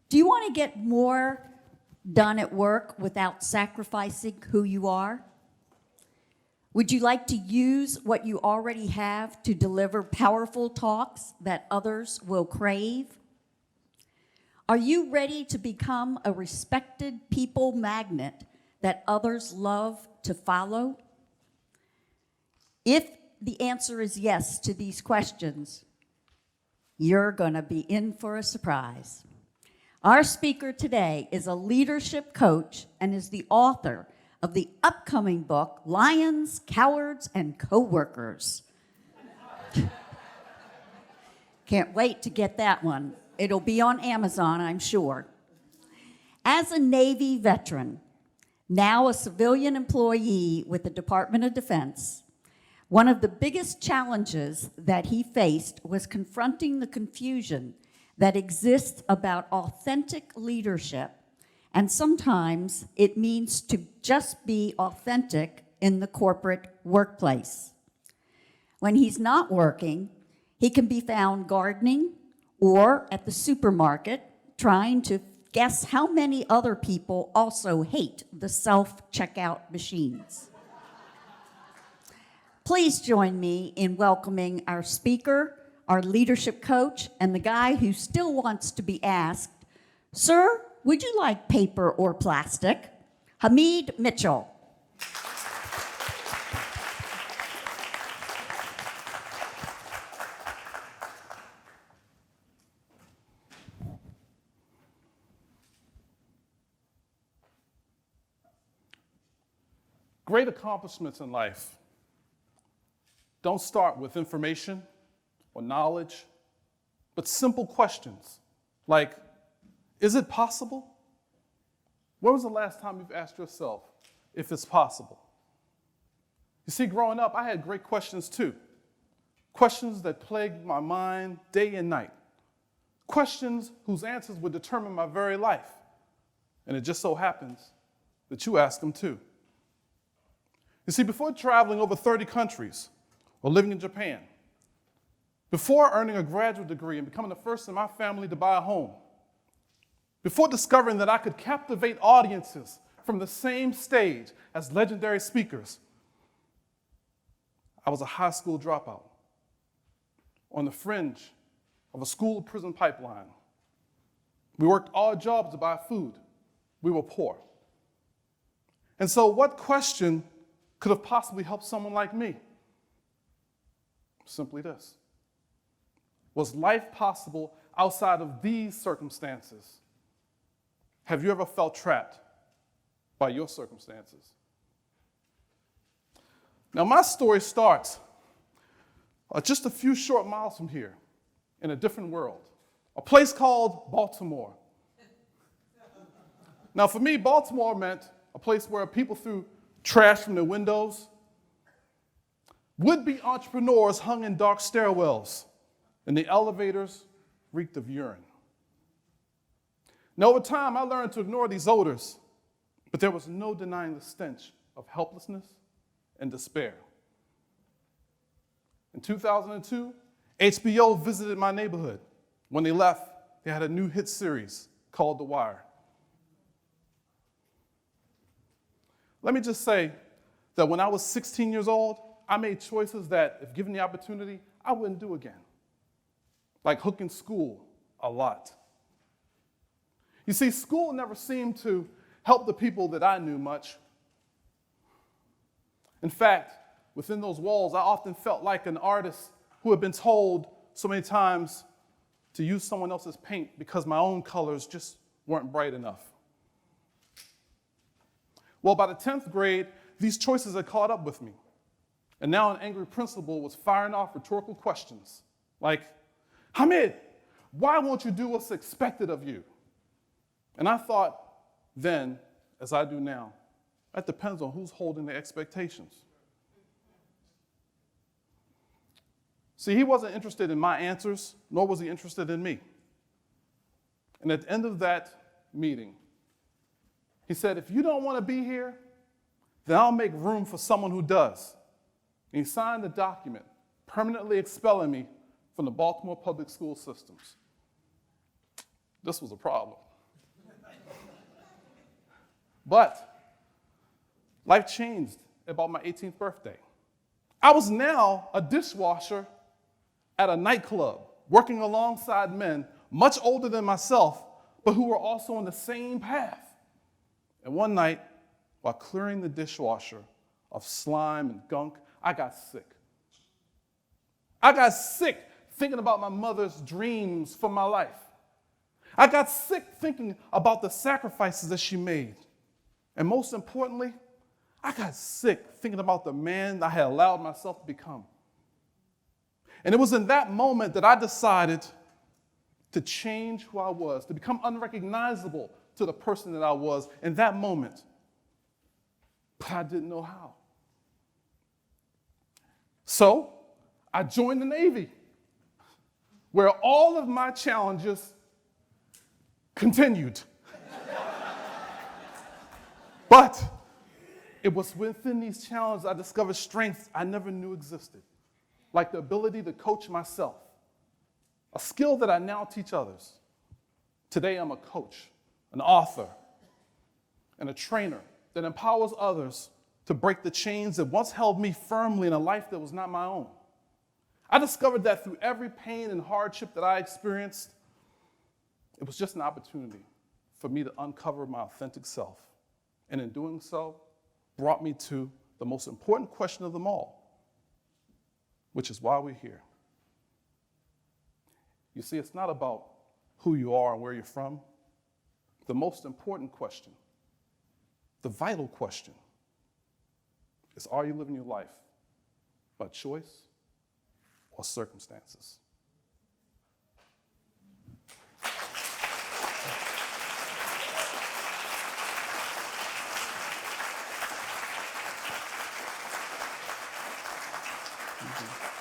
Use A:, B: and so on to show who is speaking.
A: Do you want to get more done at work without sacrificing who you are? Would you like to use what you already have to deliver powerful talks that others will crave? Are you ready to become a respected people magnet that others love to follow? If the answer is yes to these questions, you're going to be in for a surprise. Our speaker today is a leadership coach and is the author of the upcoming book, Lions, Cowards, and Coworkers. Can't wait to get that one. It'll be on Amazon, I'm sure. As a Navy veteran, now a civilian employee with the Department of Defense, one of the biggest challenges that he faced was confronting the confusion that exists about authentic leadership. And sometimes it means to just be authentic in the corporate workplace. When he's not working, he can be found gardening or at the supermarket trying to guess how many other people also hate the self-checkout machines. Please join me in welcoming our speaker, our leadership coach, and the guy who still wants to be asked, "Sir, would you like paper or plastic?" Hamid Mitchell.
B: Great accomplishments in life don't start with information or knowledge, but simple questions like, is it possible? When was the last time you've asked yourself if it's possible? You see, growing up, I had great questions too. Questions that plagued my mind day and night. Questions whose answers would determine my very life. And it just so happens that you ask them too. You see, before traveling over 30 countries or living in Japan, before earning a graduate degree and becoming the first in my family to buy a home, before discovering that I could captivate audiences from the same stage as legendary speakers, I was a high school dropout on the fringe of a school-to-prison pipeline. We worked odd jobs to buy food. We were poor. And so what question could have possibly helped someone like me? Simply this. Was life possible outside of these circumstances? Have you ever felt trapped by your circumstances? Now, my story starts just a few short miles from here in a different world, a place called Baltimore. Now, for me, Baltimore meant a place where people threw trash from their windows. Would-be entrepreneurs hung in dark stairwells, and the elevators reeked of urine. Now, over time, I learned to ignore these odors, but there was no denying the stench of helplessness and despair. In 2002, HBO visited my neighborhood. When they left, they had a new hit series called The Wire. Let me just say that when I was 16 years old, I made choices that, if given the opportunity, I wouldn't do again. Like hooking school a lot. You see, school never seemed to help the people that I knew much. In fact, within those walls, I often felt like an artist who had been told so many times to use someone else's paint because my own colors just weren't bright enough. Well, by the 10th grade, these choices had caught up with me. And now an angry principal was firing off rhetorical questions like, "Hamid, why won't you do what's expected of you?" And I thought then, as I do now, that depends on who's holding the expectations. See, he wasn't interested in my answers, nor was he interested in me. And at the end of that meeting, he said, "If you don't want to be here, then I'll make room for someone who does." And he signed the document permanently expelling me from the Baltimore public school systems. This was a problem. But life changed about my 18th birthday. I was now a dishwasher at a nightclub, working alongside men much older than myself, but who were also on the same path. And one night, while clearing the dishwasher of slime and gunk, I got sick. I got sick thinking about my mother's dreams for my life. I got sick thinking about the sacrifices that she made. And most importantly, I got sick thinking about the man I had allowed myself to become. And it was in that moment that I decided to change who I was, to become unrecognizable to the person that I was in that moment. But I didn't know how. So I joined the Navy, where all of my challenges continued. But it was within these challenges I discovered strengths I never knew existed, like the ability to coach myself, a skill that I now teach others. Today I'm a coach, an author, and a trainer that empowers others to break the chains that once held me firmly in a life that was not my own. I discovered that through every pain and hardship that I experienced, it was just an opportunity for me to uncover my authentic self. And in doing so, brought me to the most important question of them all, which is why we're here. You see, it's not about who you are and where you're from. The most important question, the vital question, is, are you living your life by choice or circumstances? Mm-hmm.